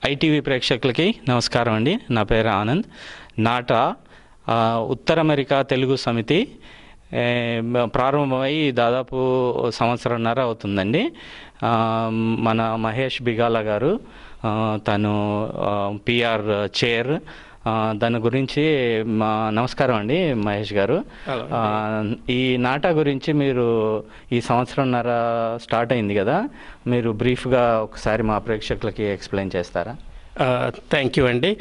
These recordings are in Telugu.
ఐటీవీ ప్రేక్షకులకి నమస్కారం అండి. నా పేరు ఆనంద్. నాటా ఉత్తర అమెరికా తెలుగు సమితి ప్రారంభమై దాదాపు సంవత్సరంన్నర అవుతుందండి. మన మహేష్ బిగాల గారు తను పిఆర్ చైర్. దాని గురించి నమస్కారం అండి మహేష్ గారు. ఈ నాటా గురించి మీరు ఈ సంవత్సరంన్నర స్టార్ట్ అయింది కదా, మీరు బ్రీఫ్గా ఒకసారి మా ప్రేక్షకులకి ఎక్స్ప్లెయిన్ చేస్తారా? Thank you, Andy.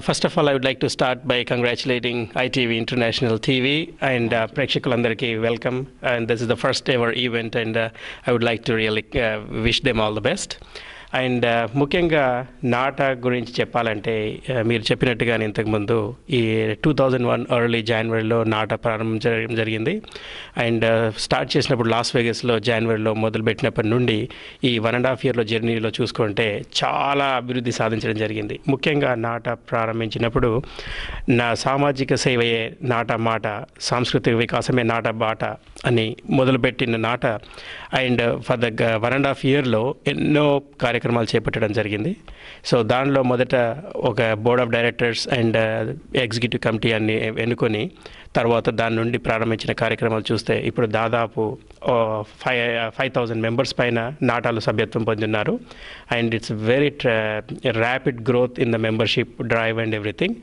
First of all, I would like to start by congratulating ITV International TV and Prekshakulandariki welcome. And this is the first ever event, and I would like to really wish them all the best. And ముఖ్యంగా నాటా గురించి చెప్పాలంటే మీరు చెప్పినట్టుగానే ఇంతకుముందు ఈ 2001 ఎర్లీ జనవరిలో నాటా ప్రారంభించడం జరిగింది. అండ్ స్టార్ట్ చేసినప్పుడు లాస్ వేగస్లో జనవరిలో మొదలుపెట్టినప్పటి నుండి ఈ 1.5 ఇయర్లో జర్నీలో చూసుకుంటే చాలా అభివృద్ధి సాధించడం జరిగింది. ముఖ్యంగా నాటా ప్రారంభించినప్పుడు నా సామాజిక సేవయే నాటా మాట, సాంస్కృతిక వికాసమే నాటా బాట అని మొదలుపెట్టిన నాటా అండ్ ఫర్ ద 1.5 ఇయర్లో ఎన్నో కార్యక్రమాలు చేపట్టడం జరిగింది. సో దానిలో మొదట ఒక board of directors and executive committee అన్ని ఎన్నుకొని తర్వాత దాని నుండి ప్రారంభించిన కార్యక్రమాలు చూస్తే ఇప్పుడు దాదాపు 5,000 మెంబర్స్ పైన నాటాలు సభ్యత్వం పొందున్నారు. And it's very rapid growth in the membership drive and everything.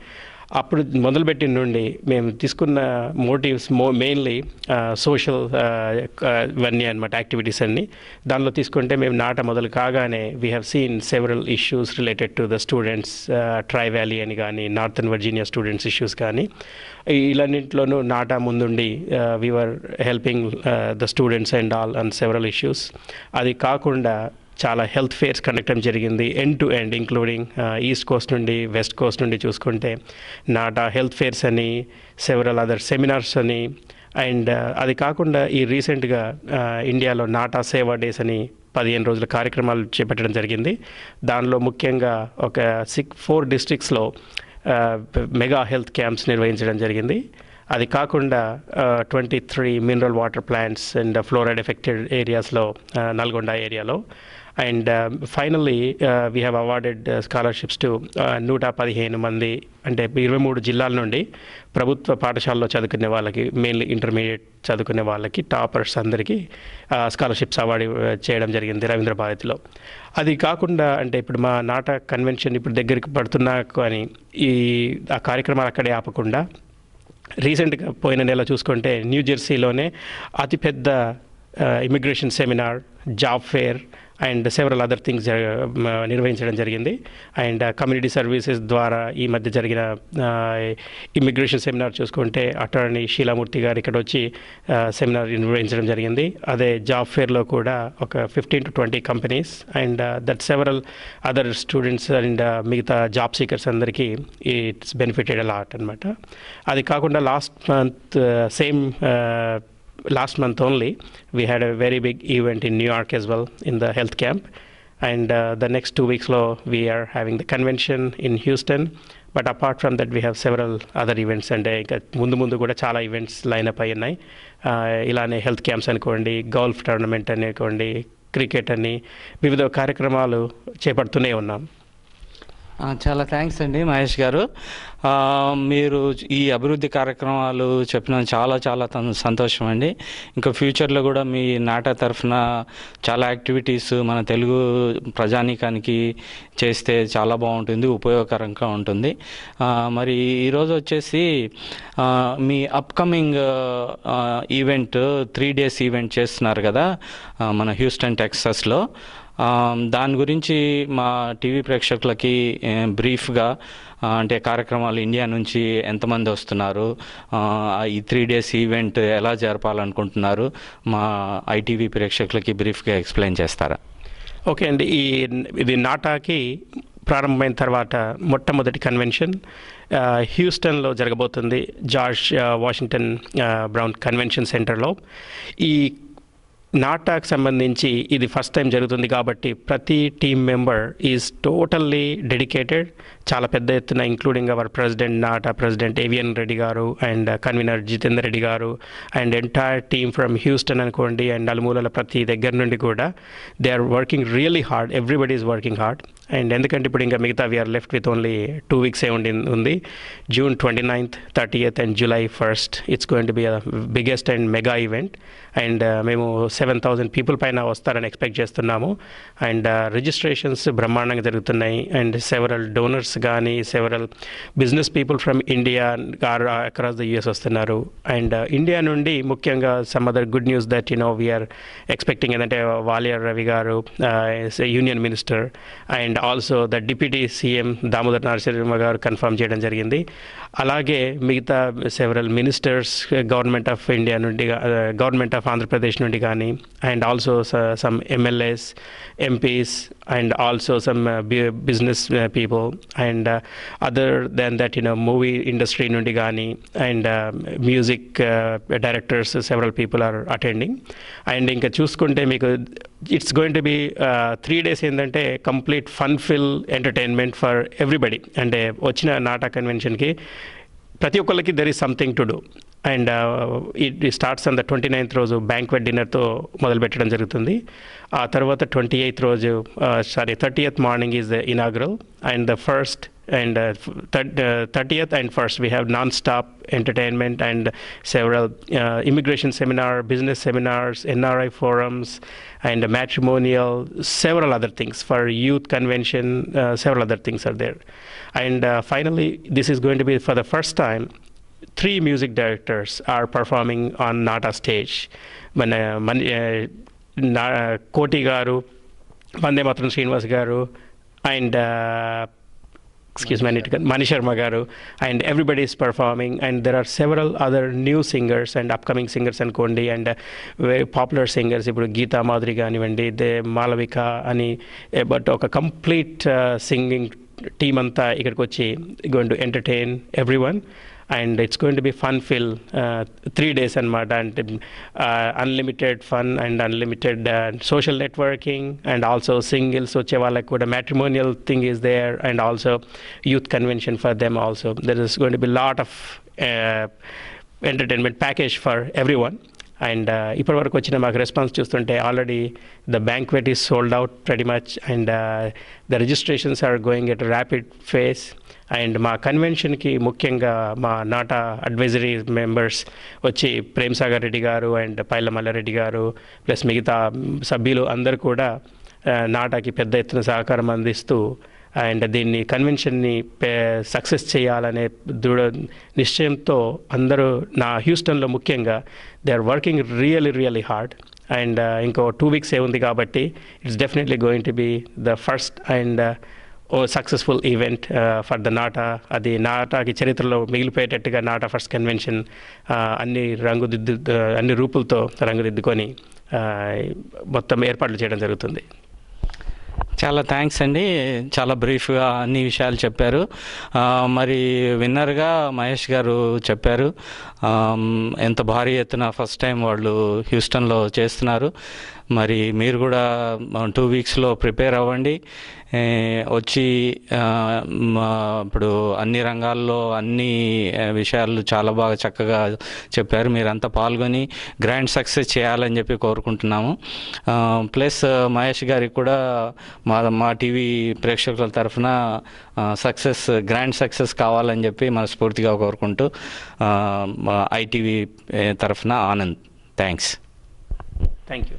అప్పుడు మొదలుపెట్టిన నుండి మేము తీసుకున్న మోటివ్స్ మెయిన్లీ సోషల్ ఇవన్నీ అనమాట, యాక్టివిటీస్ అన్నీ. దానిలో తీసుకుంటే మేము నాటా మొదలు కాగానే we have seen several issues related to the students, try valley అని కానీ, నార్థన్ వర్జీనియా స్టూడెంట్స్ ఇష్యూస్ కానీ, ఇలాన్నింటిలోనూ నాటా ముందుండి we were helping the students and all on several issues. అది కాకుండా చాలా హెల్త్ ఫేర్స్ కండక్ట్ జరిగింది end to end, including east Coast నుండి వెస్ట్ కోస్ట్ నుండి చూసుకుంటే నాటా హెల్త్ ఫేర్స్ అని, సెవరల్ అదర్ సెమినార్స్ అని. అండ్ అది కాకుండా ఈ రీసెంట్గా ఇండియాలో నాటా సేవా డేస్ అని 15 రోజుల కార్యక్రమాలు చేపట్టడం జరిగింది. దానిలో ముఖ్యంగా ఒక 4 డిస్ట్రిక్ట్స్లో మెగా హెల్త్ క్యాంప్స్ నిర్వహించడం జరిగింది. అది కాకుండా 23 mineral water plants and fluoride affected ఏరియాస్లో నల్గొండ ఏరియాలో. And finally we have awarded scholarships to 115 మంది, అంటే 23 జిల్లాల నుండి ప్రభుత్వ పాఠశాలలో చదువుకునే వాళ్ళకి, మెయిన్లీ ఇంటర్మీడియట్ చదువుకునే వాళ్ళకి, టాపర్స్ అందరికీ స్కాలర్షిప్స్ అవార్డు చేయడం జరిగింది రవీంద్ర భారతిలో. అది కాకుండా అంటే ఇప్పుడు మా నాటా కన్వెన్షన్ ఇప్పుడు దగ్గరికి పడుతున్నా కానీ ఆ కార్యక్రమాలు అక్కడే ఆపకుండా రీసెంట్గా పోయిన నెల చూసుకుంటే న్యూ జెర్సీలోనే అతిపెద్ద immigration seminar, job fair and several other things నిర్వహించడం జరిగింది. అండ్ కమ్యూనిటీ సర్వీసెస్ ద్వారా ఈ మధ్య జరిగిన ఇమిగ్రేషన్ సెమినార్ చూసుకుంటే అటార్నీ షీలామూర్తి గారు ఇక్కడ వచ్చి సెమినార్ నిర్వహించడం జరిగింది. అదే జాబ్ ఫేర్లో కూడా ఒక 15 to 20 companies and that several other students and మిగతా జాబ్ సీకర్స్ అందరికీ ఇట్స్ బెనిఫిటెడ్ అలాట్ అనమాట. అది కాకుండా last month only we had a very big event in New York as well in the health camp, and the next 2 weeks we are having the convention in Houston. But apart from that we have several other events, and mundu kuda chaala events line up ayunnai. Ilane health camps anukondi, golf tournament anukondi, cricket ani వివిధ కార్యక్రమాలు చేపడుతూనే ఉన్నాం. చాలా థ్యాంక్స్ అండి మహేష్ గారు. మీరు ఈ అభివృద్ధి కార్యక్రమాలు చెప్పిన చాలా చాలా సంతోషం అండి. ఇంకా ఫ్యూచర్లో కూడా మీ నాటా తరఫున చాలా యాక్టివిటీస్ మన తెలుగు ప్రజానీకానికి చేస్తే చాలా బాగుంటుంది, ఉపయోగకరంగా ఉంటుంది. మరి ఈరోజు వచ్చేసి మీ అప్కమింగ్ ఈవెంట్ 3 days ఈవెంట్ చేస్తున్నారు కదా మన హ్యూస్టన్ టెక్సాస్లో. దాని గురించి మా టీవీ ప్రేక్షకులకి బ్రీఫ్గా, అంటే కార్యక్రమాలు ఇండియా నుంచి ఎంతమంది వస్తున్నారు, ఈ 3 days ఈవెంట్ ఎలా జరపాలనుకుంటున్నారు, మా ఐటీవీ ప్రేక్షకులకి బ్రీఫ్గా ఎక్స్ప్లెయిన్ చేస్తారా? ఓకే అండి. ఇది నాటాకి ప్రారంభమైన తర్వాత మొట్టమొదటి కన్వెన్షన్ హ్యూస్టన్లో జరగబోతుంది, జార్జ్ వాషింగ్టన్ బ్రౌన్ కన్వెన్షన్ సెంటర్లో. ఈ నాటాకు సంబంధించి ఇది ఫస్ట్ టైం జరుగుతుంది కాబట్టి ప్రతి team member is totally dedicated. చాలా పెద్ద ఎత్తున including our president NATA president AVN Reddy garu and convener Jitender Reddy garu and entire team from Houston అనుకోండి అండ్ నలుమూలల ప్రతి దగ్గర నుండి కూడా they are working really hard. Everybody is working hard. And ఎందుకంటే ఇప్పుడు ఇంకా మిగతా we are left with only 2 weeks ఉంది. June 29th, 30th and July 1st it's going to be biggest and mega event. And మేము 7,000 పీపుల్ పైన వస్తారని ఎక్స్పెక్ట్ చేస్తున్నాము. అండ్ రిజిస్ట్రేషన్స్ బ్రహ్మాండంగా జరుగుతున్నాయి. అండ్ సెవరల్ డోనర్స్ కానీ several business people from India across the US వస్తున్నారు. అండ్ ఇండియా నుండి ముఖ్యంగా some other good news that we are expecting ఏంటంటే Vayalar Ravi garu union minister and also the deputy CM Damodar Narasimha garu confirm చేయడం జరిగింది. అలాగే మిగతా several ministers government of India నుండి గవర్నమెంట్ ఆఫ్ ఆంధ్రప్రదేశ్ నుండి కానీ and also some MLAs MPs and also some business people and other then that movie industry నుండి కానీ and music directors several people are attending. And ఇంకా చూసుకుంటే మీకు it's going to be 3 days ఏంటంటే complete fun fill entertainment for everybody. అంటే వచ్చిన నాటా కన్వెన్షన్కి ప్రతి ఒక్కరికి there is something to do. And it starts on the 29th రోజు బ్యాంక్వెట్ డిన్నర్తో మొదలుపెట్టడం జరుగుతుంది. ఆ తర్వాత 30th morning is the inaugural and the first and 30th and 1st we have non-stop entertainment and several immigration seminar, business seminars, NRI forums and matrimonial, several other things for youth convention, several other things are there. And finally this is going to be for the first time 3 music directors are performing on Nata stage. Koti garu, Vande Mataram Srinivas garu and Mani Sharma garu, and everybody is performing. And there are several other new singers and upcoming singers and Kondi and very popular singers. Ipudu Geeta Madhuri ganivandi, de Malavika ani, but oka complete singing team anta ikkadiki vachi going to entertain everyone. And it's going to be fun-filled 3 days and unlimited fun and unlimited social networking and also singles వచ్చే వాళ్ళకి కూడా matrimonial thing is there and also youth convention for them also. There is going to be a lot of entertainment package for everyone. And ఇప్పటి వరకు వచ్చిన మాకు రెస్పాన్స్ చూస్తుంటే already the banquet is sold out very much and the registrations are going at rapid pace. అండ్ మా కన్వెన్షన్కి ముఖ్యంగా మా నాటా అడ్వైజరీ మెంబర్స్ వచ్చి ప్రేమ్ సాగర్ రెడ్డి గారు అండ్ పైల మల్లారెడ్డి గారు ప్లస్ మిగతా సభ్యులు అందరూ కూడా నాటాకి పెద్ద ఎత్తున సహకారం అందిస్తూ అండ్ దీన్ని కన్వెన్షన్ని సక్సెస్ చేయాలనే దృఢ నిశ్చయంతో అందరూ నా హ్యూస్టన్లో ముఖ్యంగా they are working really hard. And ఇంకో 2 weeks ఉంది కాబట్టి it's definitely going to be the first and successful event for the NATA. అది నాటాకి చరిత్రలో మిగిలిపోయేటట్టుగా నాటా ఫస్ట్ కన్వెన్షన్ అన్ని రూపులతో రంగుదిద్దుకొని మొత్తం ఏర్పాట్లు చేయడం జరుగుతుంది. చాలా థ్యాంక్స్ అండి, చాలా బ్రీఫ్గా అన్ని విషయాలు చెప్పారు. మరి విన్నర్గా మహేష్ గారు చెప్పారు ఎంత భారీ ఎత్తున ఫస్ట్ టైం వాళ్ళు హ్యూస్టన్లో చేస్తున్నారు. మరి మీరు కూడా 2 weeksలో ప్రిపేర్ అవ్వండి. వచ్చి ఇప్పుడు అన్ని రంగాల్లో అన్ని విషయాలు చాలా బాగా చక్కగా చెప్పారు. మీరంతా పాల్గొని గ్రాండ్ సక్సెస్ చేయాలని చెప్పి కోరుకుంటున్నాము. ప్లస్ మహేష్ గారికి కూడా మా టీవీ ప్రేక్షకుల తరఫున గ్రాండ్ సక్సెస్ కావాలని చెప్పి మనస్ఫూర్తిగా కోరుకుంటూ ఐటీవీ తరఫున ఆనంద్ థ్యాంక్స్. Thank you.